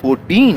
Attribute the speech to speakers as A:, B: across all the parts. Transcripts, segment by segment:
A: 14।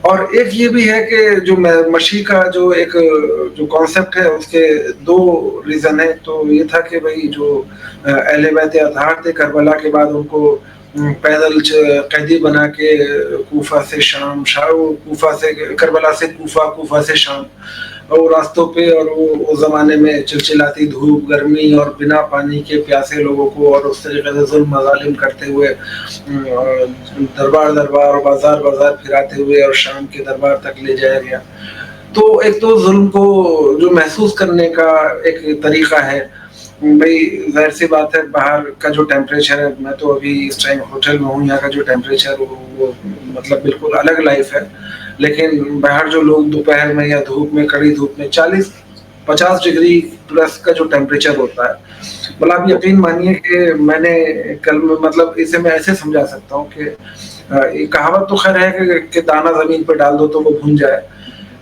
B: اور ایک یہ بھی ہے کہ جو مشی کا جو کانسیپٹ ہے اس کے دو ریزن ہیں. تو یہ تھا کہ بھائی جو اہل بیت اطہار تھے کربلا کے بعد ان کو پیدل قیدی بنا کے کوفہ سے شام، کوفہ سے کربلا سے کوفہ سے شام، اور راستوں پہ اور وہ زمانے میں چلچلاتی دھوپ، گرمی اور بنا پانی کے پیاسے لوگوں کو اور اس طریقے سے ظلم مظالم کرتے ہوئے دربار اور بازار پھراتے ہوئے اور شام کے دربار تک لے جایا گیا. تو ایک تو ظلم کو جو محسوس کرنے کا ایک طریقہ ہے. بھائی ظاہر سی بات ہے باہر کا جو ٹیمپریچر ہے، میں تو ابھی اس ٹائم ہوٹل میں ہوں، یہاں کا جو ٹیمپریچر وہ مطلب بالکل الگ لائف ہے. لیکن باہر جو لوگ دوپہر میں یا دھوپ میں، کڑی دھوپ میں 40-50 ڈگری پلس کا جو ٹیمپریچر ہوتا ہے، مطلب آپ یقین مانیے کہ میں نے کل مطلب اسے میں ایسے سمجھا سکتا ہوں کہ یہ کہاوت تو خیر ہے کہ دانا زمین پہ ڈال دو تو وہ بھن جائے،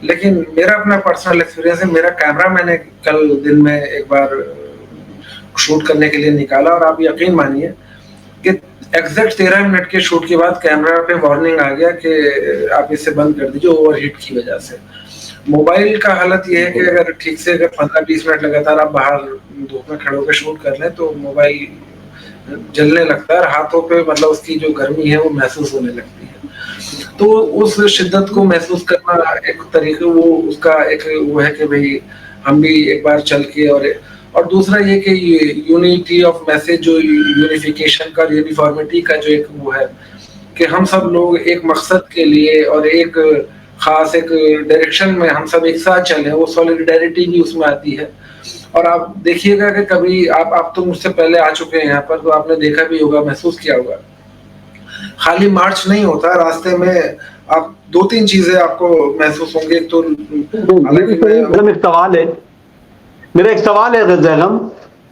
B: لیکن میرا اپنا پرسنل ایکسپیرینس ہے. میرا کیمرہ میں نے کل دن میں ایک بار شوٹ کرنے کے لیے نکالا، اور آپ یقین مانیے کہ ایگزیکٹ 13 منٹ کے شوٹ کے بعد کیمرہ پہ وارننگ آ گیا کہ آپ اسے بند کر دیجیے اوور ہیٹ کی وجہ سے. موبائل کا حالت یہ ہے کہ اگر ٹھیک سے 15-20 منٹ لگاتار آپ باہر دھوپ میں کھڑے ہو کے شوٹ کر لیں تو موبائل جلنے لگتا ہے، اور ہاتھوں پہ مطلب اس کی جو گرمی ہے وہ محسوس ہونے لگتی ہے. تو اس شدت کو محسوس کرنا ایک طریقے وہ اس کا ایک وہ ہے کہ بھئی ہم بھی ایک بار چل کے، اور دوسرا یہ کہ یونیٹی آف میسج، جو یونیفیکیشن کا، یونیفارمٹی کا جو ایک وہ ہے کہ ہم سب لوگ ایک مقصد کے لیے اور ایک خاص ایک ڈائریکشن میں ہم سب ایک ساتھ چلیں، وہ سولیڈیرٹی بھی اس میں آتی ہے. اور آپ دیکھیے گا کہ کبھی آپ تو مجھ سے پہلے آ چکے ہیں یہاں پر، تو آپ نے دیکھا بھی ہوگا، محسوس کیا ہوگا، خالی مارچ نہیں ہوتا راستے میں. آپ 2-3 چیزیں آپ کو محسوس ہوں گے. ایک تو
C: میرا ایک سوال ہے غزہ اعظم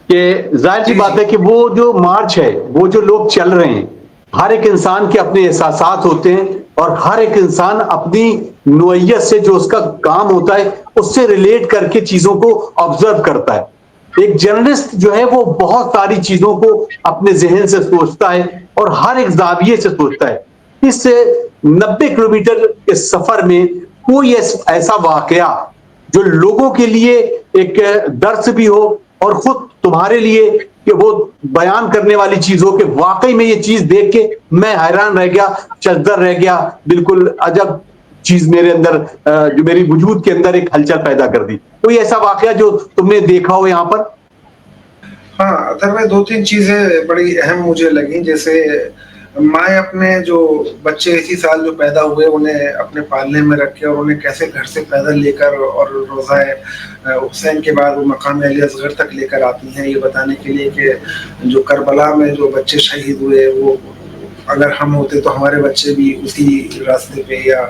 C: کہ ظاہر سی بات ہے کہ وہ جو مارچ ہے، وہ جو لوگ چل رہے ہیں، ہر ایک انسان کے اپنے احساسات ہوتے ہیں، اور ہر ایک انسان اپنی نوعیت سے جو اس کا کام ہوتا ہے اس سے ریلیٹ کر کے چیزوں کو آبزرو کرتا ہے. ایک جرنلسٹ جو ہے وہ بہت ساری چیزوں کو اپنے ذہن سے سوچتا ہے اور ہر ایک زاویے سے سوچتا ہے. اس 90 کلومیٹر کے سفر میں کوئی ایسا واقعہ جو لوگوں کے لیے ایک درس بھی ہو اور خود تمہارے لیے کہ وہ بیان کرنے والی چیز ہو کہ واقعی میں یہ چیز دیکھ کے میں حیران رہ گیا، شجدر رہ گیا، بالکل عجب چیز میرے اندر، جو میری وجود کے اندر ایک ہلچل پیدا کر دی، کوئی ایسا واقعہ جو تم نے دیکھا ہو یہاں پر؟
B: ہاں، اگر میں 2-3 چیزیں بڑی اہم مجھے لگیں. جیسے مائیں اپنے جو بچے اسی سال جو پیدا ہوئے انہیں اپنے پالنے میں رکھے، اور انہیں کیسے گھر سے پیدل لے کر اور روزہ حسین کے بعد وہ مقام علی اصغر تک لے کر آتی ہیں، یہ بتانے کے لیے کہ جو کربلا میں جو بچے شہید ہوئے وہ اگر ہم ہوتے تو ہمارے بچے بھی اسی راستے پہ، یا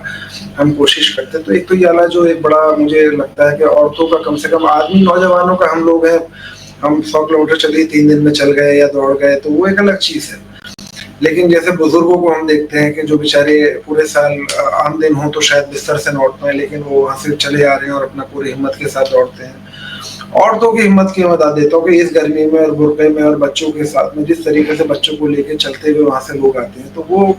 B: ہم کوشش کرتے. تو ایک تو یہ والا جو ایک بڑا مجھے لگتا ہے کہ عورتوں کا، کم سے کم آدمی نوجوانوں کا، ہم لوگ ہیں ہم 100 کلومیٹر چلے 3 دن میں چل گئے یا دوڑ گئے تو وہ ایک الگ چیز ہے. لیکن جیسے بزرگوں کو ہم دیکھتے ہیں کہ جو بیچارے پورے سال عام دن ہوں تو شاید بستر سے نوٹ پائیں، لیکن وہ وہاں سے چلے آ رہے ہیں اور اپنا پوری ہمت کے ساتھ دوڑتے ہیں. عورتوں کی ہمت کی مدد دیتا ہوں کہ اس گرمی میں اور برقعے میں اور بچوں کے ساتھ میں جس طریقے سے بچوں کو لے کے چلتے ہوئے وہاں سے لوگ آتے ہیں، تو وہ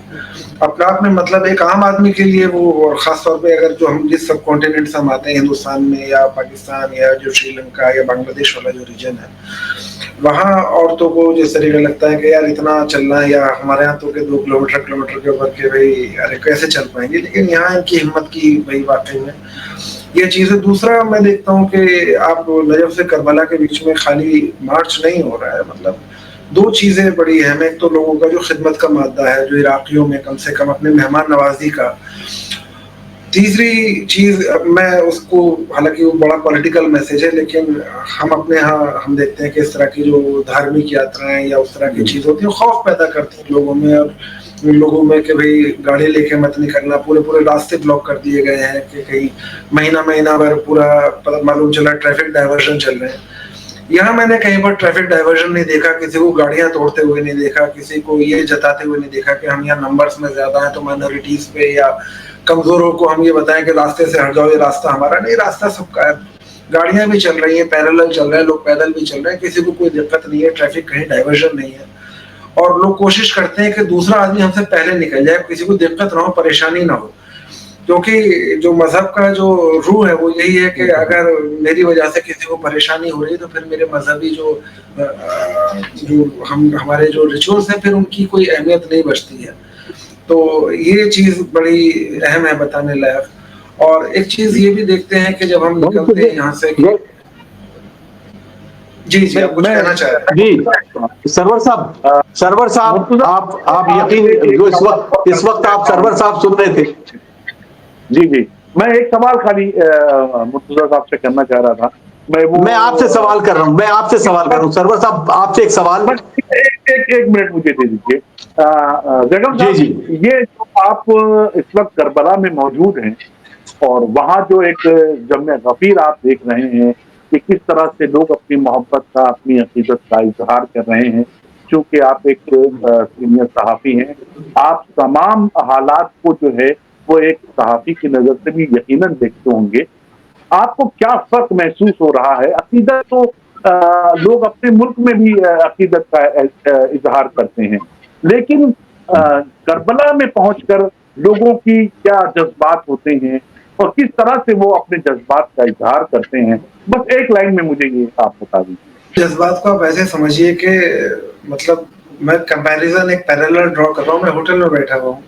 B: اپنا آپ میں مطلب ایک عام آدمی کے لیے وہ، اور خاص طور پہ اگر جو ہم جس سب کانٹیننٹ سے ہم آتے ہیں، ہندوستان میں یا پاکستان یا جو سری لنکا یا بنگلہ دیش والا جو ریجن ہے، وہاں عورتوں کو جس طریقے لگتا ہے کہ یار اتنا چلنا ہے، یا ہمارے یہاں تو کہ 2 کلومیٹر کے اوپر کے بھائی ارے کیسے چل پائیں گے، لیکن یہاں ان کی ہمت کی بھائی واقعی میں یہ چیز ہے. دوسرا میں دیکھتا ہوں کہ آپ نجف سے کربلا کے بیچ میں خالی مارچ نہیں ہو رہا ہے، مطلب 2 چیزیں بڑی اہم. ایک تو لوگوں کا جو خدمت کا مادہ ہے، جو عراقیوں میں کم سے کم اپنے مہمان نوازی کا. تیسری چیز میں اس کو، حالانکہ وہ بڑا پولیٹیکل میسج ہے، لیکن ہم اپنے ہاں ہم دیکھتے ہیں کہ اس طرح کی جو دھارمک یاترائیں یا اس طرح کی چیز ہوتی ہیں خوف پیدا کرتی ہیں لوگوں میں، اور لوگوں میں کہ بھئی گاڑی لے کے مت نکلنا. پورے راستے بلاک کر دیے گئے ہیں کہ کہیں مہینہ بھر پورا معلوم چلا ٹریفک ڈائیورژن چل رہے ہیں. یہاں میں نے کہیں پر ٹریفک ڈائیورژن نہیں دیکھا، کسی کو گاڑیاں توڑتے ہوئے نہیں دیکھا، کسی کو یہ جتاتے ہوئے نہیں دیکھا کہ ہم یہاں نمبرز میں زیادہ ہیں تو مائنورٹیز پہ یا کمزوروں کو ہم یہ بتائیں کہ راستے سے ہٹ جاؤ، یہ راستہ ہمارا نہیں، راستہ سب کا ہے. گاڑیاں بھی چل رہی ہیں، پیرالل چل رہے ہیں، لوگ پیدل بھی چل رہے ہیں، کسی کو کوئی دقت نہیں ہے، ٹریفک کہیں ڈائیورژن نہیں ہے. اور لوگ کوشش کرتے ہیں کہ دوسرا آدمی ہم سے پہلے نکل جائے، کسی کو دقت نہ ہو، پریشانی نہ ہو. کیونکہ جو مذہب کا جو روح ہے وہ یہی ہے کہ اگر میری وجہ سے کسی کو پریشانی ہو رہی ہے تو پھر میرے مذہبی جو ہمارے جو ریچولس ہیں پھر ان کی کوئی اہمیت نہیں بچتی ہے. تو یہ چیز بڑی اہم ہے بتانے لائق. اور ایک چیز یہ بھی دیکھتے ہیں کہ جب ہم نکلتے ہیں یہاں سے جی آپ کچھ کہنا چاہ رہے ہیں.
C: جی سرور صاحب آپ یقین جو اس وقت آپ سرور صاحب سن رہے تھے.
D: جی میں ایک سوال خالی مرتضیٰ صاحب سے کرنا چاہ رہا تھا.
C: میں آپ سے سوال کر رہا ہوں سرور صاحب آپ سے ایک سوال.
D: ایک منٹ مجھے دے دیجیے. جگم صاحب
C: جی
D: یہ جو آپ اس وقت کربلا میں موجود ہیں اور وہاں جو ایک جمع غفیر آپ دیکھ رہے ہیں کہ کس طرح سے لوگ اپنی محبت کا اپنی عقیدت کا اظہار کر رہے ہیں. چونکہ آپ ایک سینئر صحافی ہیں آپ تمام حالات کو جو ہے وہ ایک صحافی کی نظر سے بھی یقیناً دیکھتے ہوں گے. آپ کو کیا فرق محسوس ہو رہا ہے؟ عقیدت تو لوگ اپنے ملک میں بھی عقیدت کا اظہار کرتے ہیں لیکن کربلا میں پہنچ کر لوگوں کی کیا جذبات ہوتے ہیں اور کس طرح سے وہ اپنے جذبات کا اظہار کرتے ہیں؟ بس ایک لائن میں مجھے یہ آپ بتا دیجیے.
B: جذبات کو آپ ایسے سمجھیے کہ مطلب میں کمپیریزن ایک پیرالل ڈرا کر رہا ہوں. میں ہوٹل میں بیٹھا ہوا ہوں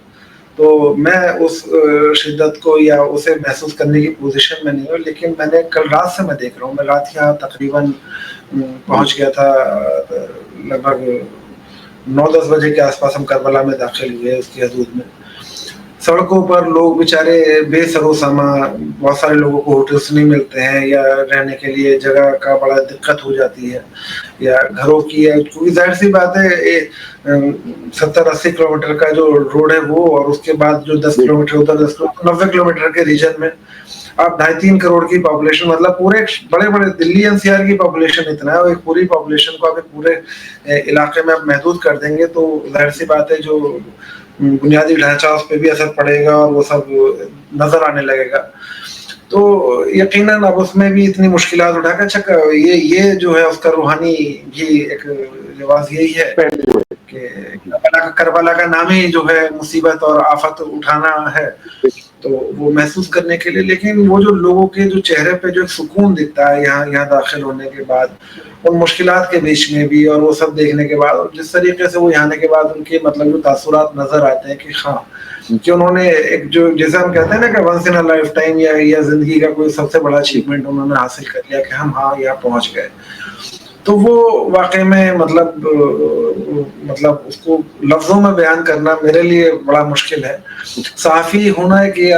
B: تو میں اس شدت کو یا اسے محسوس کرنے کی پوزیشن میں نہیں ہوں لیکن میں نے کل رات سے میں دیکھ رہا ہوں. میں رات یہاں تقریباً پہنچ گیا تھا لگ بھگ 9-10 بجے کے آس پاس ہم کربلا میں داخل ہوئے. اس کی حدود میں سڑکوں پر لوگ بیچارے بے سر و سامان, بہت سارے لوگوں کو ہوٹلس نہیں ملتے ہیں یا رہنے کے لیے جگہ کا بڑا دقت ہو جاتی ہے یا گھروں کی ہے. کیونکہ ظاہر سی بات ہے 70-80 کلومیٹر کا جو روڈ ہے وہ اور اس کے بعد جو 10 کلومیٹر ادھر 90 کلومیٹر کے ریجن میں آپ 2.5-3 کروڑ کی پاپولیشن مطلب پورے بڑے دلی NCR کی پاپولیشن اتنا ہے اور ایک پوری پاپولیشن کو آپ پورے علاقے میں آپ محدود کر دیں گے تو ظاہر سی بات ہے جو بنیادی ڈھانچہ اس پہ بھی اثر پڑے گا اور وہ سب نظر آنے لگے گا. تو یقیناً اب اس میں بھی اتنی مشکلات اٹھا کر اچھا یہ جو ہے اس کا روحانی بھی ایک لباس یہی ہے کہ کربلا کا نام ہی جو ہے مصیبت اور آفت اٹھانا ہے تو وہ محسوس کرنے کے لیے. لیکن وہ جو لوگوں کے جو چہرے پہ جو سکون دکھتا ہے یہاں داخل ہونے کے بعد ان مشکلات کے بیچ میں بھی اور وہ سب دیکھنے کے بعد اور جس طریقے سے وہ آنے کے بعد ان کے مطلب جو تاثرات نظر آتے ہیں کہ ہاں کہ انہوں نے ایک جو جیسے ہم کہتے ہیں نا کہ once in a lifetime یا زندگی کا کوئی سب سے بڑا اچیومنٹ انہوں نے حاصل کر لیا کہ ہم ہاں یہاں پہنچ گئے. تو وہ واقعی میں مطلب اس کو لفظوں میں بیان کرنا میرے لیے بڑا مشکل ہے. صحافی ہونا ہے کہ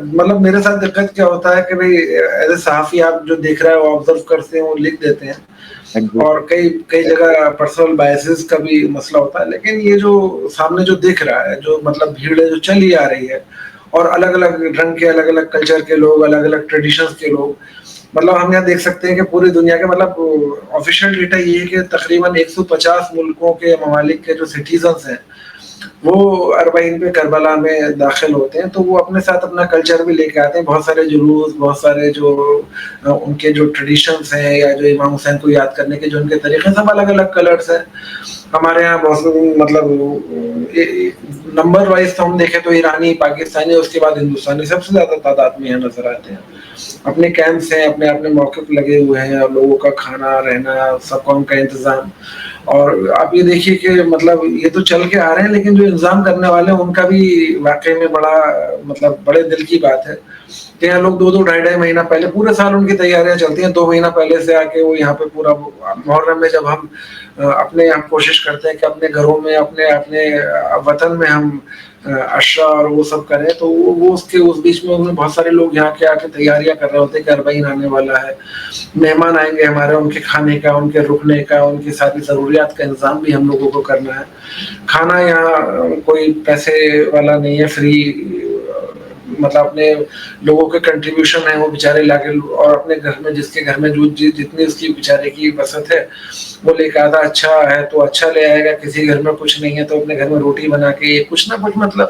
B: مطلب میرے ساتھ دقت کیا ہوتا ہے کہ بھائی ایز اے صحافی آپ جو دیکھ رہے ہیں وہ آبزرو کرتے ہیں وہ لکھ دیتے ہیں اور کئی جگہ پرسنل بائسز کا بھی مسئلہ ہوتا ہے. لیکن یہ جو سامنے جو دیکھ رہا ہے جو مطلب بھیڑ ہے جو چلی آ رہی ہے اور الگ الگ رنگ کے الگ الگ کلچر کے لوگ الگ الگ ٹریڈیشنز کے لوگ مطلب ہم یہاں دیکھ سکتے ہیں کہ پوری دنیا کے مطلب آفیشیل ڈیٹا یہ ہے کہ تقریباً 150 ملکوں کے ممالک کے جو سٹیزنز ہیں وہ اربعین پہ کربلا میں داخل ہوتے ہیں تو وہ اپنے ساتھ اپنا کلچر بھی لے کے آتے ہیں. بہت سارے جلوس بہت سارے جو ان کے جو ٹریڈیشنز ہیں یا جو امام حسین کو یاد کرنے کے جو ان کے طریقے سب الگ الگ کلرز ہیں. ہمارے یہاں بہت مطلب نمبر وائز تو ہم دیکھیں تو ایرانی پاکستانی اس کے بعد ہندوستانی سب سے زیادہ تعداد میں یہاں نظر آتے ہیں. اپنے کیمپس ہیں اپنے موقف لگے ہوئے ہیں اور لوگوں کا کھانا رہنا سب کا ان کا انتظام. اور آپ یہ دیکھیے کہ مطلب یہ تو چل کے آ رہے ہیں لیکن جو انتظام کرنے والے ہیں ان کا بھی واقعی میں بڑا مطلب بڑے دل کی بات ہے کہ یہاں لوگ 2-2-2.5 مہینہ پہلے پورے سال ان کی تیاریاں چلتی ہیں. 2 مہینہ پہلے سے آ کے وہ یہاں پہ پورا محرم میں جب ہم کوشش کرتے ہیں کہ اپنے گھروں میں اپنے وطن میں ہم عشاء اور وہ سب کریں تو وہ اس بیچ میں بہت سارے لوگ یہاں کے آ کے تیاریاں کر رہے ہوتے ہیں کہ اربعین آنے والا ہے, مہمان آئیں گے ہمارے, ان کے کھانے کا ان کے رکنے کا ان کی ساری ضروریات کا انتظام بھی ہم لوگوں کو کرنا ہے. کھانا یہاں کوئی پیسے والا نہیں ہے, فری مطلب اپنے لوگوں کے کنٹریبیوشن ہے وہ بیچارے لا کے اور اپنے گھر میں جس کے گھر میں جتنی اس کی بیچارے کی بسط ہے وہ لے کے آتا. اچھا ہے تو اچھا لے آئے گا, کسی گھر میں کچھ نہیں ہے تو اپنے گھر میں روٹی بنا کے کچھ نہ کچھ مطلب.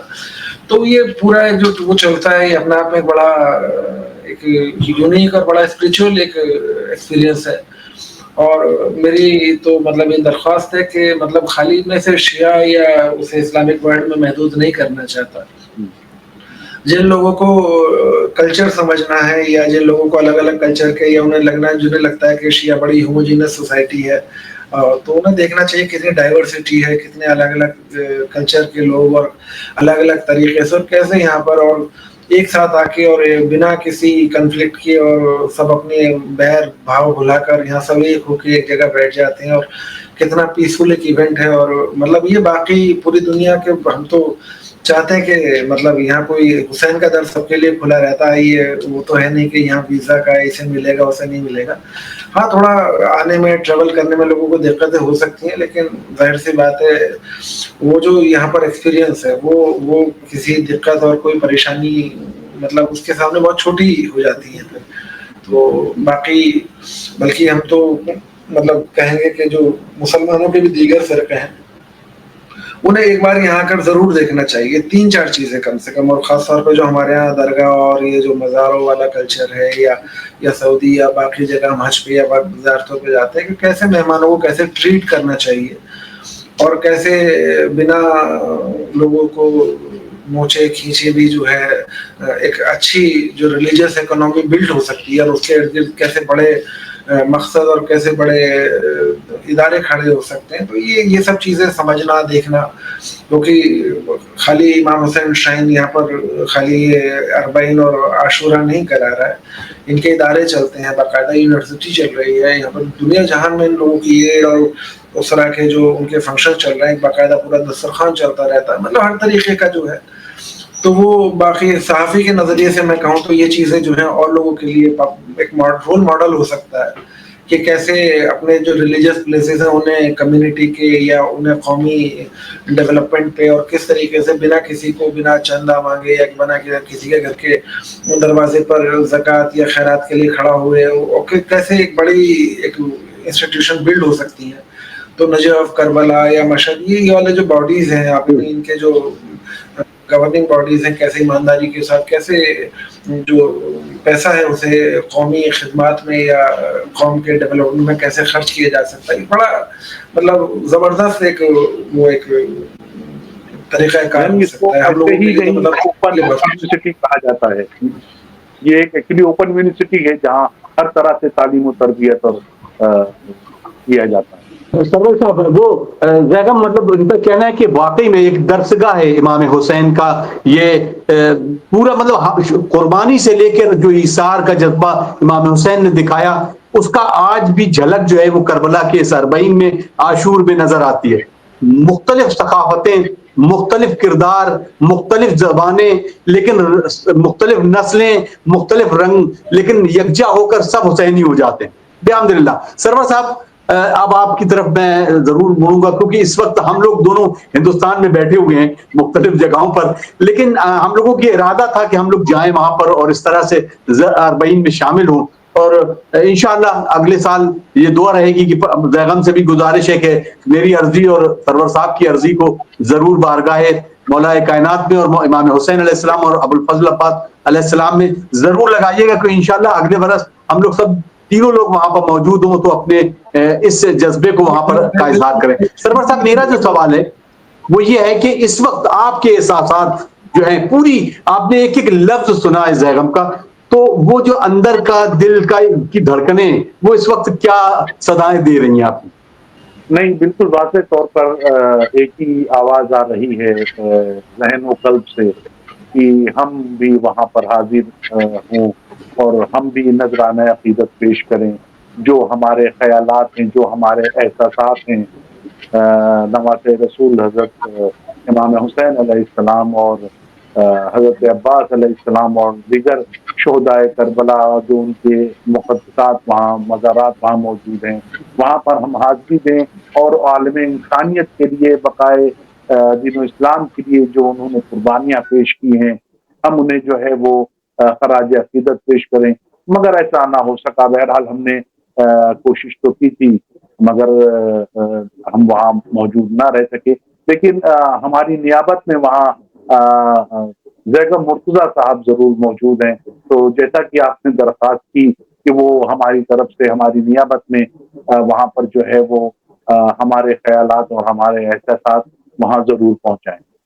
B: تو یہ پورا جو وہ چلتا ہے یہ اپنے آپ میں بڑا ایک یونیک اور بڑا اسپریچول ایک ایکسپیرینس ہے. اور میری تو مطلب یہ درخواست ہے کہ مطلب خالی میں صرف شیعہ یا اسے اسلامک ورلڈ میں محدود نہیں کرنا چاہتا. جن لوگوں کو کلچر سمجھنا ہے یا جن لوگوں کو الگ الگ کلچر کے یا جنہیں لگتا ہے کہ ایشیا بڑی ہوموجینس سوسائٹی ہے، تو انہیں دیکھنا چاہیے کتنی ڈائیورسٹی ہے، کتنے الگ الگ کلچر کے لوگ اور الگ الگ طریقے سے، اور کیسے یہاں پر اور ایک ساتھ آ کے اور بنا کسی کنفلکٹ کے اور سب اپنے بہر بھاؤ بھلا کر یہاں سب ایک ہو کے ایک جگہ بیٹھ جاتے ہیں، اور کتنا پیسفل ایک ایونٹ ہے۔ اور مطلب یہ باقی پوری دنیا کے، ہم تو چاہتے ہیں کہ مطلب یہاں کوئی حسین کا در سب کے لیے کھلا رہتا ہے، یہ وہ تو ہے نہیں کہ یہاں ویزا کا اسے ملے گا اسے نہیں ملے گا۔ ہاں تھوڑا آنے میں ٹریول کرنے میں لوگوں کو دقتیں ہو سکتی ہیں، لیکن ظاہر سی بات ہے وہ جو یہاں پر ایکسپیرینس ہے وہ کسی دقت اور کوئی پریشانی مطلب اس کے سامنے بہت چھوٹی ہو جاتی ہے پھر۔ تو باقی بلکہ ہم تو مطلب کہیں گے کہ جو مسلمانوں کے بھی دیگر فرقے ہیں انہیں ایک بار یہاں کر ضرور دیکھنا چاہیے، 3-4 چیزیں کم سے کم، اور خاص طور پہ جو ہمارے یہاں درگاہ اور یہ جو مزاروں والا کلچر ہے یا سعودی یا باقی جگہ ہم حج پہ یا زیارتوں پہ جاتے ہیں، کہ کیسے مہمانوں کو کیسے ٹریٹ کرنا چاہیے اور کیسے بنا لوگوں کو نوچے کھینچے بھی جو ہے ایک اچھی جو ریلیجیس اکنامی بلڈ ہو سکتی ہے، اور اس کے ارد گرد کیسے بڑے مقصد اور کیسے بڑے ادارے کھڑے ہو سکتے ہیں۔ تو یہ سب چیزیں سمجھنا دیکھنا، کیونکہ خالی امام حسین شاہین یہاں پر خالی اربعین اور عاشورہ نہیں کرا رہا ہے، ان کے ادارے چلتے ہیں، باقاعدہ یونیورسٹی چل رہی ہے یہاں پر، دنیا جہان میں ان لوگوں کی یہ اور اس طرح کے جو ان کے فنکشن چل رہے ہیں، باقاعدہ پورا دسترخوان چلتا رہتا ہے، مطلب ہر طریقے کا جو ہے۔ تو وہ باقی صحافی کے نظریے سے میں کہوں تو یہ چیزیں جو ہیں اور لوگوں کے لیے ایک رول ماڈل ہو سکتا ہے کہ کیسے اپنے جو ریلیجیس پلیسز ہیں انہیں کمیونٹی کے یا انہیں قومی ڈیولپمنٹ پہ اور کس طریقے سے بنا کسی کو بنا چندہ مانگے یا بنا کسی کے گھر کے دروازے پر زکوٰۃ یا خیرات کے لیے کھڑا ہوئے، اور کیسے ایک بڑی ایک انسٹیٹیوشن بلڈ ہو سکتی ہے۔ تو نجف، کربلا یا مشہد، یہ والے جو باڈیز ہیں اپنی، ان کے جو گورننگ باڈیز ہیں، کیسے ایمانداری کے ساتھ کیسے جو پیسہ ہے اسے قومی خدمات میں یا قوم کے ڈیولپمنٹ میں کیسے خرچ کیا جا سکتا ہے، بڑا مطلب زبردست ایک وہ ایک طریقہ کار ہو
D: اس کو
B: سکتا ہے ہم
D: ایسے
B: لوگوں
D: ہی
B: کے لیے، تو
D: نہیں
B: مطلب
D: اوپن یونیورسٹی کہا جاتا ہے، یہ ایک ایکچولی اوپن یونیورسٹی ہے جہاں ہر طرح سے تعلیم و تربیت اور کیا جاتا ہے۔
C: سرور صاحب، وہ زیغم مطلب ان کا کہنا ہے کہ واقعی میں ایک درسگاہ ہے امام حسین کا، یہ پورا مطلب قربانی سے لے کر جو ایثار کا جذبہ امام حسین نے دکھایا، اس کا آج بھی جھلک جو ہے وہ کربلا کے اس اربعین میں، عاشور میں نظر آتی ہے۔ مختلف ثقافتیں، مختلف کردار، مختلف زبانیں، لیکن مختلف نسلیں، مختلف رنگ، لیکن یکجا ہو کر سب حسینی ہو جاتے ہیں الحمدللہ۔ سرور صاحب، اب آپ کی طرف میں ضرور مڑوں گا، کیونکہ اس وقت ہم لوگ دونوں ہندوستان میں بیٹھے ہوئے ہیں مختلف جگہوں پر، لیکن ہم لوگوں کی ارادہ تھا کہ ہم لوگ جائیں وہاں پر اور اس طرح سے اربعین میں شامل ہوں، اور انشاءاللہ اگلے سال یہ دعا رہے گی کہ بیگم سے بھی گزارش ہے کہ میری عرضی اور سرور صاحب کی عرضی کو ضرور بارگاہ مولا کائنات میں اور امام حسین علیہ السلام اور ابوالفضل عباس علیہ السلام میں ضرور لگائیے گا، کہ انشاءاللہ اگلے برس ہم لوگ سب تینوں لوگ وہاں پر موجود ہوں تو اپنے اس جذبے کو وہاں پر کا اظہار کریں۔ سرور صاحب، میرا جو سوال ہے وہ یہ ہے کہ اس وقت آپ کے احساسات جو ہیں، پوری آپ نے ایک ایک لفظ سنا ہے زیغم کا، تو وہ جو اندر کا دل کا کی دھڑکنیں وہ اس وقت کیا صدائیں دے رہی ہیں آپ کو؟
D: نہیں، بالکل واضح طور پر ایک ہی آواز آ رہی ہے ذہن و قلب سے کہ ہم بھی وہاں پر حاضر ہوں اور ہم بھی نذرانہ عقیدت پیش کریں، جو ہمارے خیالات ہیں، جو ہمارے احساسات ہیں نواسۂ رسول حضرت امام حسین علیہ السلام اور حضرت عباس علیہ السلام اور دیگر شہدائے کربلا، جو ان کے مقدسات وہاں مزارات وہاں موجود ہیں، وہاں پر ہم حاضری دیں اور عالم انسانیت کے لیے، بقائے دین و اسلام کے لیے جو انہوں نے قربانیاں پیش کی ہیں، ہم انہیں جو ہے وہ خراج عقیدت پیش کریں۔ مگر ایسا نہ ہو سکا، بہرحال ہم نے کوشش تو کی تھی، مگر ہم وہاں موجود نہ رہ سکے، لیکن ہماری نیابت میں وہاں زیغم مرتضیٰ صاحب ضرور موجود ہیں، تو جیسا کہ آپ نے درخواست کی کہ وہ ہماری طرف سے ہماری نیابت میں وہاں پر جو ہے وہ ہمارے خیالات اور ہمارے احساسات وہاں ضرور پہنچائیں۔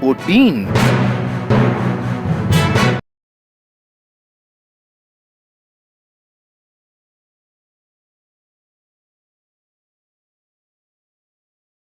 A: 14।